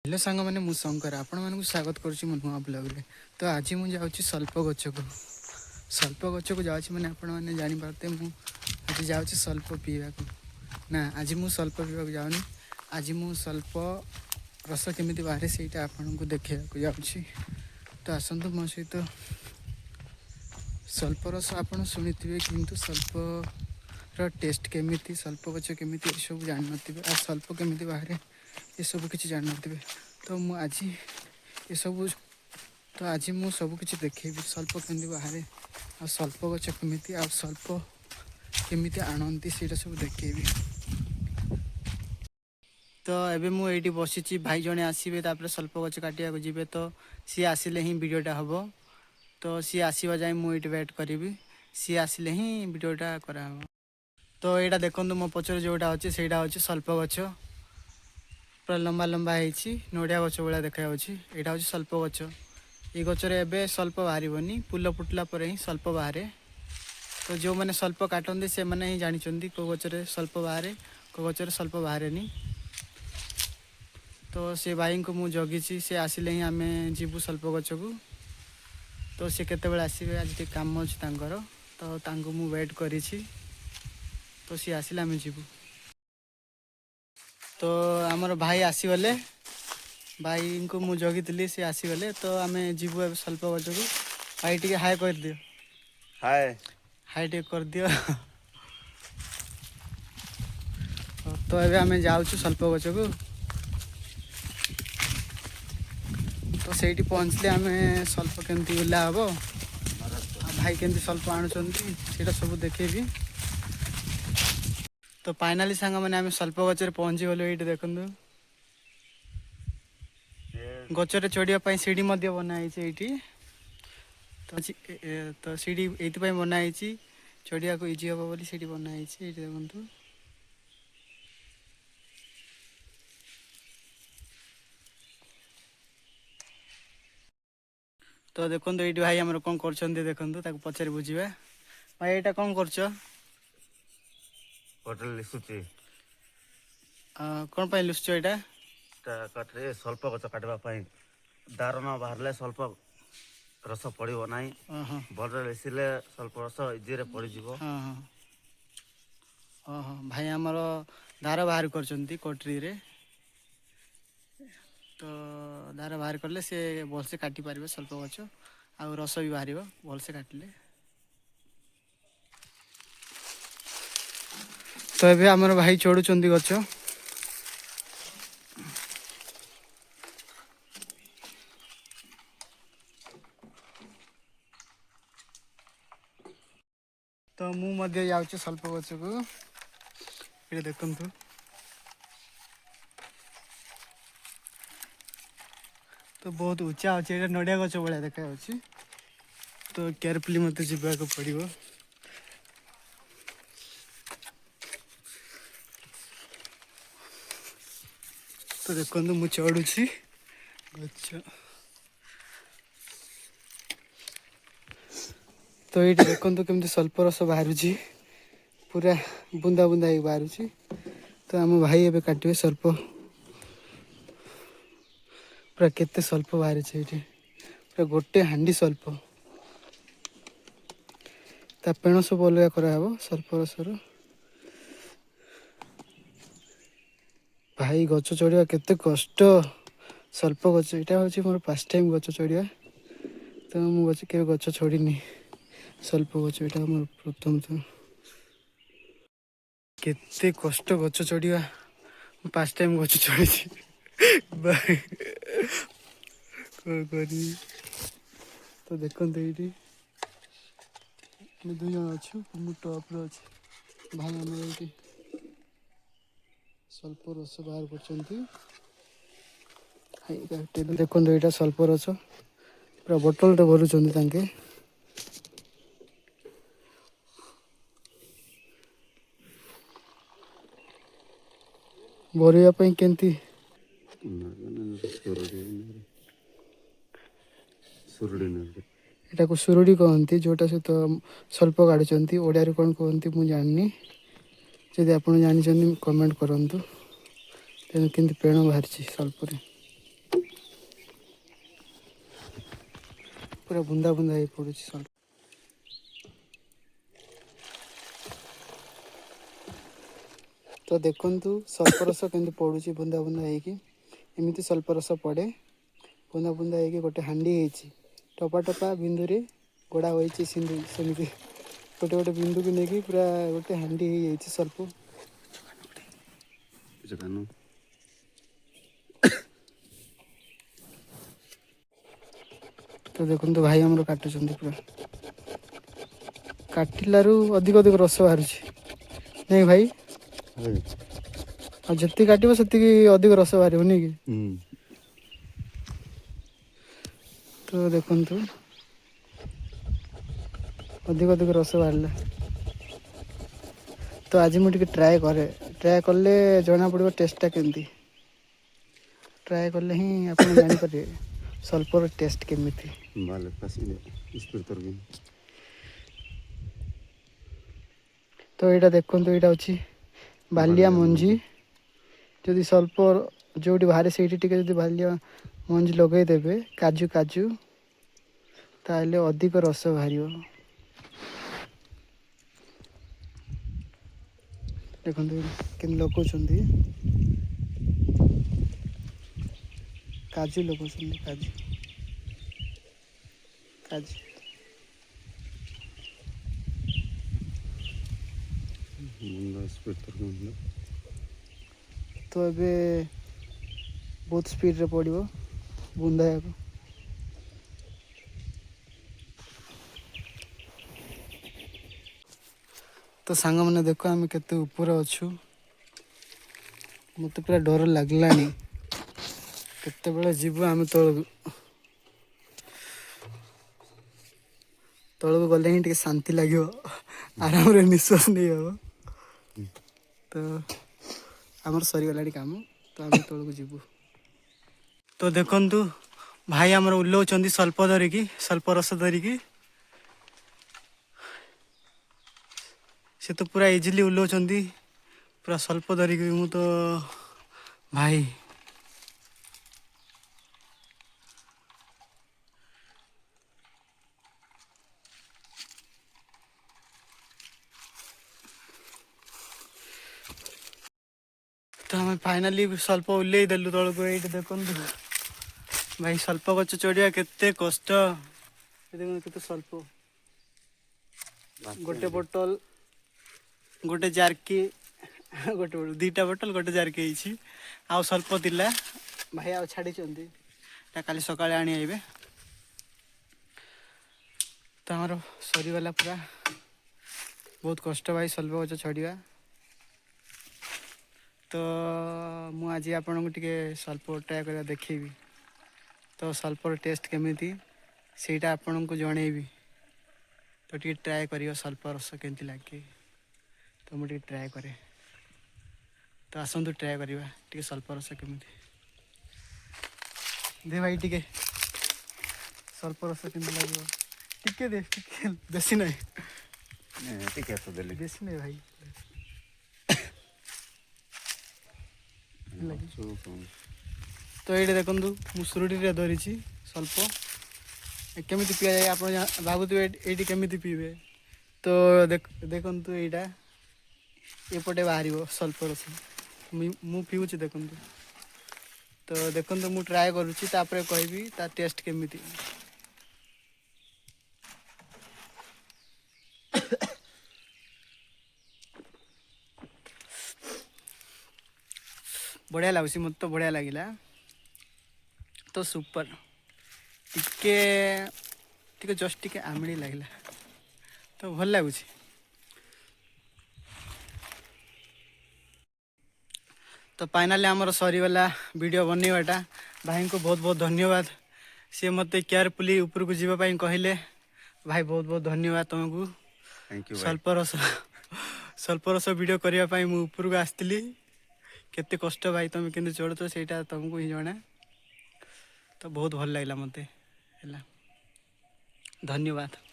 Hello सांग मैंने मु शंकर आपण मानक स्वागत करुच्ची मो नुआ ब्लॉग रे। तो आज मुझे जाऊँगी सल्प गच को जाऊँगी मैंने आपण मैंने जापारे मुझे जाऊँगी सल्प पीवा ना आज मु सल्प पीवा जाऊनी। आज मु सल्प रस केमी बाहर से आपन को देखा जाऊँगी। तो आसतु मो सहित सल्प रस आप शुणी किंतु सल्पर टेस्ट केमी सल्प गच केमी सब जान थे आ सल्प केमी बाहर ये सब किसी जान थे। तो मु आज ये सब तो आज मु सब किसी देखेबी सल्प केमी बाहर आ सल्प गच केमी आ सल्प केमी आणती से सब देखेबी। तो एबे मु एठी बसिची भाई जने आसीबे तापर सल्प गच काटिया को जिबे। तो सी आसिले ही वीडियोटा हबो। तो सी आसीबा जाय मु एठी वेट करिवि सी आसिले ही वीडियोटा करा हबो। तो एटा देखंतु मो पछरे जोटा अछि सेटा अछि सल्प गच पूरा लंबा लंबा होती नड़िया गच भाया देखा यहाँ हूँ सल्प गच। ये गचरे एबे सल्प बाहर फूल फुटला पर ही सल्प बाहर। तो जो मैंने सल्प काटती से मैंने ही जानते कौ गचरे सल्प बाहर कौ गचरे सल्प बाहर। तो से भाई को मुझे जगी सी आसिले ही आम जीवु सल्प गच को। तो सी केत आसवे आज कम अच्छे तो मु वेट करी। तो सी आसिले आम जीवु। तो आमर भाई आसीगले भाई को मुझे जगी सी आसीगले। तो आम जीवु ए सल्प गच को। भाई टे हाय कर दियो। हाय हाय टे कर दियो। तो ये आम जाऊँ सल्प गच को। तो से पहुँचले आम सल्प केमती उल्ला हम भाई केमती सल्प आणुंट सब देखेबी। तो फाइनाली सांग मैंने आम सल्प गचर पहुँची गलु। ये देखु गचरे चढ़ाई सीढ़ी बनाई ये। तो सीढ़ी ये बनाई चढ़िया को इजी हम बोली सीढ़ी बनाई ये देखु। तो देखो ये भाई आम कौन कर देखो पचारि बुझे। भाई यहाँ कौन कर होटल लिखुची कौन लुच यहाँ कटे स्वल्प गच काटवाई दार न बाहर स्वल्प रस पड़ो ना भल लिसिले स्वल्प रस इजी पड़ज। हाँ हाँ हाँ हाँ भाई आमर धार बाहर कर कटरी रे। तो धार बाहर कले सी भलसे काटी पारे स्वल्प गच आ रस भी बाहर भलसे काटिले। तो ये आमर भाई चढ़ुं गच। तो मुझे जाऊँ सल्प गच को। ये देखु तो बहुत ऊंचा अच्छे ये नड़िया गच भाया देखा। तो केयरफुली मत जावाक पड़ो। तो देखो मु चढ़ुची गच। तो ये देखो केमती स्वल्प रस बाहर पूरा बुंदा बुंदा बाहर। तो आम भाई एबे काटे स्वल्प पूरा केते स्वल्प बाहर पूरा गोटे हांडी स्वल्प ता पेण सब अलग कराब स्वल्प रसर। भाई गच चढ़ा केते कष्ट स्वल्प गच यहाँ हूँ मोर फर्स्ट टाइम गच चढ़ा। तो मुझे के गच चढ़ी स्वल्प गच यहाँ मोर प्रथम तो केते कष्ट गच चढ़ा फर्स्ट टाइम गच चढ़ी कौन करी। तो देखते ये दुई जन अच्छु मु टप रे अच्छे भाई आम ये स्वल्प रस बाहर कर। देखो यहाँ स्वल्प रस पूरा बोतल टे भरुंच भरवाई केमती यहाँ को सुरुड़ी कहती जोटा सहित स्वल्प काटुंट ओडिया कौन कहती मुझे जाननी। जदि आप जानते कमेंट करूँ तेणु केमती पेण बाहर स्वल्प। पूरा बुंदा बुंदा ही पड़ुଛି ସଲ୍ପ। ତ ଦେଖନ୍ତୁ ସଲ୍ପ ରସ କେମିତି ପଡ଼ୁଛି ବୁନ୍ଦା ବୁନ୍ଦା ହେଇକି। ଏମିତି ସଲ୍ପ ରସ ପଡ଼େ ବୁନ୍ଦା ବୁନ୍ଦା ହେଇକି ଗୋଟେ ହାଣ୍ଡି ହେଇଛି। ଟପା ଟପା ବିନ୍ଦୁରେ ଗୋଡ଼ା ହୋଇଛି ସେମିତି ଗୋଟେ ଗୋଟେ ବିନ୍ଦୁକୁ ନେଇକି ପୁରା ଗୋଟେ ହାଣ୍ଡି ହେଇଯାଇଛି ସଲ୍ପ। ତ ଦେଖନ୍ତୁ ଭାଇ ଆମର କାଟୁଛନ୍ତି ପୁରା କାଟିଲାରୁ ଅଧିକ ଅଧିକ ରସ ବାହାରୁଛି ନାଇଁ ଭାଇ? ଆଉ ଯେତିକି କାଟିବ ସେତିକି ଅଧିକ ରସ ବାହାରିବନି କି? ତ ଦେଖନ୍ତୁ ଅଧିକ ଅଧିକ ରସ ବାହାରିଲା। ତ ଆଜି ମୁଁ ଟିକେ ଟ୍ରାଏ କଲେ ଜଣାପଡ଼ିବ ଟେଷ୍ଟଟା କେମିତି। ଟ୍ରାଏ କଲେ ହିଁ ଆପଣ ଜାଣିପାରିବେ ସଲ୍ପର ଟେଷ୍ଟ କେମିତି। ତ ଏଇଟା ଦେଖନ୍ତୁ ଏଇଟା ଅଛି ବାଲିଆ ମଞ୍ଜି। ଯଦି ସଲ୍ପ ଯେଉଁଠି ବାହାରେ ସେଇଠି ଟିକେ ଯଦି ବାଲିଆ ମଞ୍ଜି ଲଗାଇଦେବେ କାଜୁ ତାହେଲେ ଅଧିକ ରସ ବାହାରିବ। ଦେଖନ୍ତୁ କେମିତି ଲଗାଉଛନ୍ତି କାଜୁ ଲଗାଉଛନ୍ତି କାଜୁ। ତ ଏବେ ବହୁତ ସ୍ପିଡ଼ରେ ପଡ଼ିବ ବୁନ୍ଦାଇବାକୁ। ତ ସାଙ୍ଗମାନେ ଦେଖ ଆମେ କେତେ ଉପରେ ଅଛୁ। ମୋତେ ପୁରା ଡର ଲାଗିଲାଣି କେତେବେଳେ ଯିବୁ ଆମେ ତଳକୁ ଗଲେ ହିଁ ଟିକେ ଶାନ୍ତି ଲାଗିବ ଆରାମରେ ନିଶ୍ୱାସ ନେଇ ହେବ। ତ ଆମର ସରିଗଲାଣି କାମ ତ ଆମେ ତଳକୁ ଯିବୁ। ତ ଦେଖନ୍ତୁ ଭାଇ ଆମର ଓହ୍ଲାଉଛନ୍ତି ସଲ୍ପ ରସ ଧରିକି। ସେ ତ ପୁରା ଇଜିଲି ଓହ୍ଲାଉଛନ୍ତି ପୁରା ସଲ୍ପ ଧରିକି। ମୁଁ ତ ଭାଇ ତ ଆମେ ଫାଇନାଲି ସଲ୍ପ ଓହ୍ଲେଇ ଦେଲୁ ତଳକୁ। ଏଇଠି ଦେଖନ୍ତୁ ଭାଇ ସଲ୍ପ ଗଛ ଚଢ଼ିବା କେତେ କଷ୍ଟ। ଦେଖନ୍ତୁ କେତେ ସଲ୍ପ। ଗୋଟେ ବୋଟଲ ଗୋଟେ ଜାର୍କି ଦୁଇଟା ବୋଟଲ ଗୋଟେ ଜାର୍କି ହେଇଛି। ଆଉ ସଲ୍ପ ଥିଲା ଭାଇ ଆଉ ଛାଡ଼ିଛନ୍ତି କାଲି ସକାଳେ ଆଣି ଆଇବେ। ତ ଆମର ସରିଗଲା ପୁରା ବହୁତ କଷ୍ଟ ଭାଇ ସଲ୍ପ ଗଛ ଚଢ଼ିବା। ତ ମୁଁ ଆଜି ଆପଣଙ୍କୁ ଟିକେ ସଲ୍ପ ଟ୍ରାଏ କରିବା ଦେଖେଇବି। ତ ସଲ୍ପର ଟେଷ୍ଟ କେମିତି ସେଇଟା ଆପଣଙ୍କୁ ଜଣେଇବି। ତ ଟିକେ ଟ୍ରାଏ କରିବ ସଲ୍ପ ରସ କେମିତି ଲାଗେ। ତ ମୁଁ ଟିକେ ଟ୍ରାଏ କରେ। ତ ଆସନ୍ତୁ ଟ୍ରାଏ କରିବା ଟିକେ ସଲ୍ପ ରସ କେମିତି। ଦେ ଭାଇ ଟିକେ ସଲ୍ପ ରସ କେମିତି ଲାଗିବ ଟିକେ ଦେ, ଟିକେ ବେଶୀ ନାହିଁ ବେଶୀ ନାହିଁ ଭାଇ। ତ ଏଇଠି ଦେଖନ୍ତୁ ମୁଁ ସୁରୁଟିରେ ଧରିଛି ସଲ୍ପ କେମିତି ପିଆଯାଏ। ଆପଣ ଭାବୁଥିବେ ଏଇଠି କେମିତି ପିଇବେ। ତ ଦେଖନ୍ତୁ ଏଇଟା ଏପଟେ ବାହାରିବ ସଲ୍ପ ରସ। ମୁଁ ପିଉଛି ଦେଖନ୍ତୁ। ତ ଦେଖନ୍ତୁ ମୁଁ ଟ୍ରାଏ କରୁଛି ତାପରେ କହିବି ତା ଟେଷ୍ଟ କେମିତି। ବଢ଼ିଆ ଲାଗୁଛି ମୋତେ ତ ବଢ଼ିଆ ଲାଗିଲା। ତ ସୁପର ଟିକେ ଜଷ୍ଟ ଟିକେ ଆମିଳି ଲାଗିଲା ତ ଭଲ ଲାଗୁଛି। ତ ଫାଇନାଲି ଆମର ସରିଗଲା ଭିଡ଼ିଓ ବନେଇବାଟା। ଭାଇଙ୍କୁ ବହୁତ ବହୁତ ଧନ୍ୟବାଦ। ସିଏ ମୋତେ କେୟାରଫୁଲି ଉପରକୁ ଯିବା ପାଇଁ କହିଲେ। ଭାଇ ବହୁତ ବହୁତ ଧନ୍ୟବାଦ ତୁମକୁ। ସଲ୍ପ ରସ ଭିଡ଼ିଓ କରିବା ପାଇଁ ମୁଁ ଉପରକୁ ଆସିଥିଲି। କେତେ କଷ୍ଟ ଭାଇ ତୁମେ କେମିତି ଚଢ଼ୁଛ ସେଇଟା ତୁମକୁ ହିଁ ଜଣା। ତ ବହୁତ ଭଲ ଲାଗିଲା ମୋତେ ହେଲା। ଧନ୍ୟବାଦ।